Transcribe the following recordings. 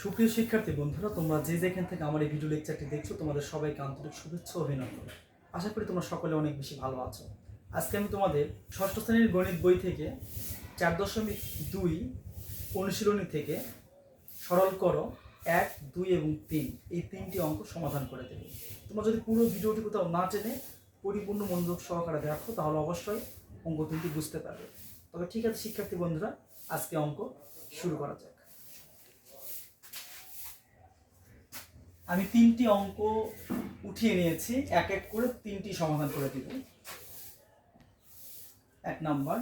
সুপ্রিয় শিক্ষার্থী বন্ধুরা, তোমরা যে যেখান থেকে আমার এই ভিডিও লেকচারটি দেখছো, তোমাদের সবাইকে আন্তরিক শুভেচ্ছা ও অভিনন্দন। আশা করি তোমরা সকলে অনেক বেশি ভালো আছো। আজকে আমি তোমাদের ষষ্ঠ শ্রেণীর গণিত বই থেকে 4.2 অনুশীলনী থেকে সরল করো 1, 2 এবং 3 এই 3টি অঙ্ক সমাধান করে দেবে। তোমরা যদি পুরো ভিডিওটি কোথাও না টেনে পরিপূর্ণ মনোযোগ সহকারে দেখো, তাহলে অবশ্যই অঙ্ক 3টি বুঝতে পারবে। তবে ঠিক আছে শিক্ষার্থী বন্ধুরা, আজকে অঙ্ক শুরু করা যাক। আমি 3টি অঙ্ক উঠিয়ে নিয়েছি, এক এক করে 3টি সমাধান করে দিব। 1 নাম্বার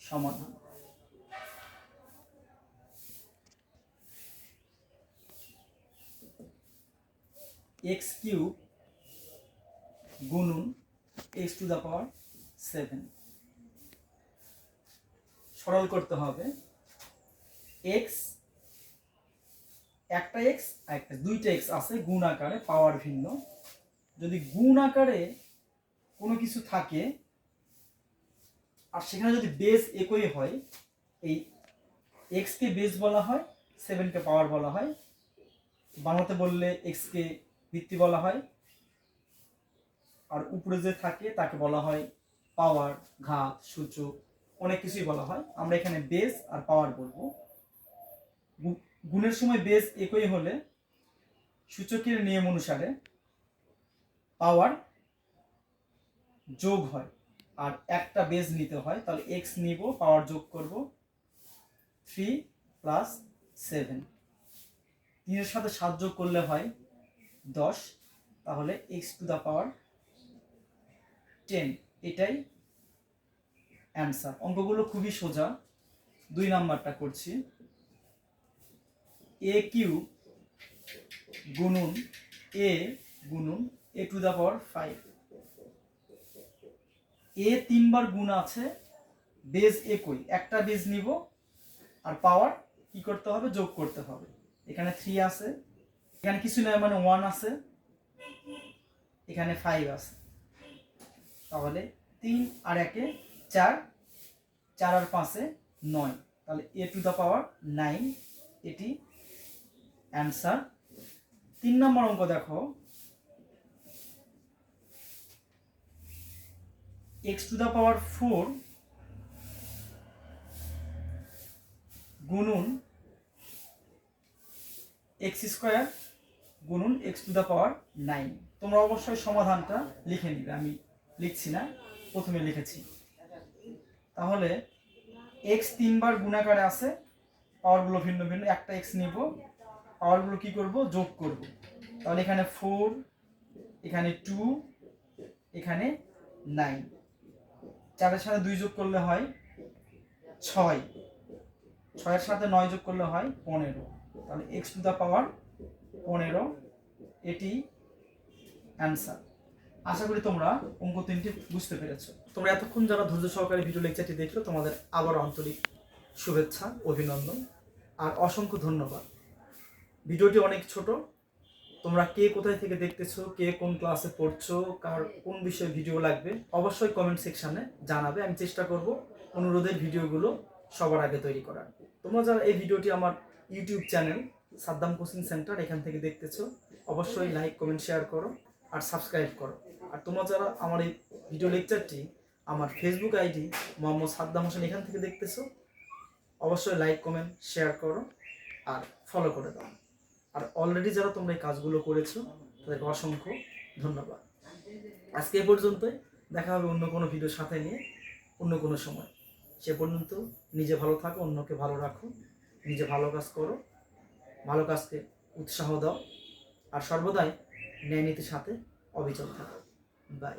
সমাধান। x³ গুণন x⁻7 সরল করতে হবে। x একটা x একটা দুইটা x আছে, গুণ আকারে, পাওয়ার ভিন্ন। যদি গুণ আকারে কোনো কিছু থাকে আর সেখানে যদি বেস একই হয়, এই x কে বেস বলা হয়, 7 কে পাওয়ার বলা হয়। বাংলাতে বললে x কে ভিত্তি বলা হয়, আর উপরে যে থাকে তাকে বলা হয় পাওয়ার, ঘাত, সূচক, অনেক কিছুই বলা হয়। আমরা এখানে বেস আর পাওয়ার বলবো। গুণের সময় বেস একই হলে সূচকের নিয়ম অনুসারে পাওয়ার যোগ হয়, আর একটা বেস নিতে হয়। তাহলে x নিব, পাওয়ার যোগ করব, 3 + 7। 3 এর সাথে 7 যোগ করলে হয় 10, তাহলে x⁻10। এটাই অ্যান্সার। অঙ্কগুলো খুবই সোজা। 2 নাম্বারটা করছি। a³ গুণন a গুণন a⁵। a 3 বার গুণ আছে, বেজ একই, একটা বেজ নিব, আর পাওয়ার কি করতে হবে? যোগ করতে হবে। এখানে 3 আছে, এখানে কিছু নয়, মানে 1 আছে, এখানে 5 আছে। তাহলে 3 আর 1 এ 4, 4 আর 5 এ 9, তাহলে a⁻9 এটি অ্যান্সার। 3 নম্বর অঙ্ক দেখো, x⁴ গুণন x² গুণন x⁹9। তোমরা অবশ্যই সমাধানটা লিখে নিবে, আমি লিখছি না, প্রথমে লিখেছি। তাহলে x 3 বার গুণাকারে আছে, পাওয়ারগুলো ভিন্ন ভিন্ন। একটা x নিব, পাওয়ারগুলো কি করব? যোগ করব। তাহলে এখানে 4, এখানে 2, এখানে 9। 4 এর সাথে 2 যোগ করলে হয় 6, 6 এর সাথে 9 যোগ করলে হয় 15। তাহলে x⁻15 এটি অ্যান্সার। আশা করি তোমরা অঙ্ক 3টি বুঝতে পেরেছো। তোমরা এতক্ষণ যারা ধৈর্য সহকারে ভিডিও লেকচারটি দেখলো, তোমাদের আবার আন্তরিক শুভেচ্ছা, অভিনন্দন আর অসংখ্য ধন্যবাদ। ভিডিওটি অনেক ছোট। তোমরা কে কোথায় থেকে দেখতেছো, কে কোন ক্লাসে পড়ছো, কার কোন বিষয়ে ভিডিও লাগবে, অবশ্যই কমেন্ট সেকশনে জানাবে। আমি চেষ্টা করব অনুরোধের ভিডিওগুলো সবার আগে তৈরি করার। তোমরা যারা এই ভিডিওটি আমার YouTube channel Saddam coaching centre এখান থেকে দেখতেছো, অবশ্যই লাইক, কমেন্ট, শেয়ার করো আর সাবস্ক্রাইব করো। আর তোমরা যারা আমার এই ভিডিও লেকচারটি আমার ফেসবুক আইডি মোহাম্মদ সাদ্দাম হোসেন এখান থেকে দেখতেছো, অবশ্যই লাইক, কমেন্ট, শেয়ার করো আর ফলো করে দাও। আর অলরেডি যারা তোমরা এই কাজগুলো করেছো, তাদেরকে অসংখ্য ধন্যবাদ। আজকে এ পর্যন্তই। দেখা হবে অন্য কোনো ভিডিওর সাথে নিয়ে অন্য কোনো সময়। সে পর্যন্ত নিজে ভালো থাকো, অন্যকে ভালো রাখো, নিজে ভালো কাজ করো, ভালো কাজকে উৎসাহ দাও, আর সর্বদাই ন্যায় নীতির সাথে অবিচল থাকো। বাই।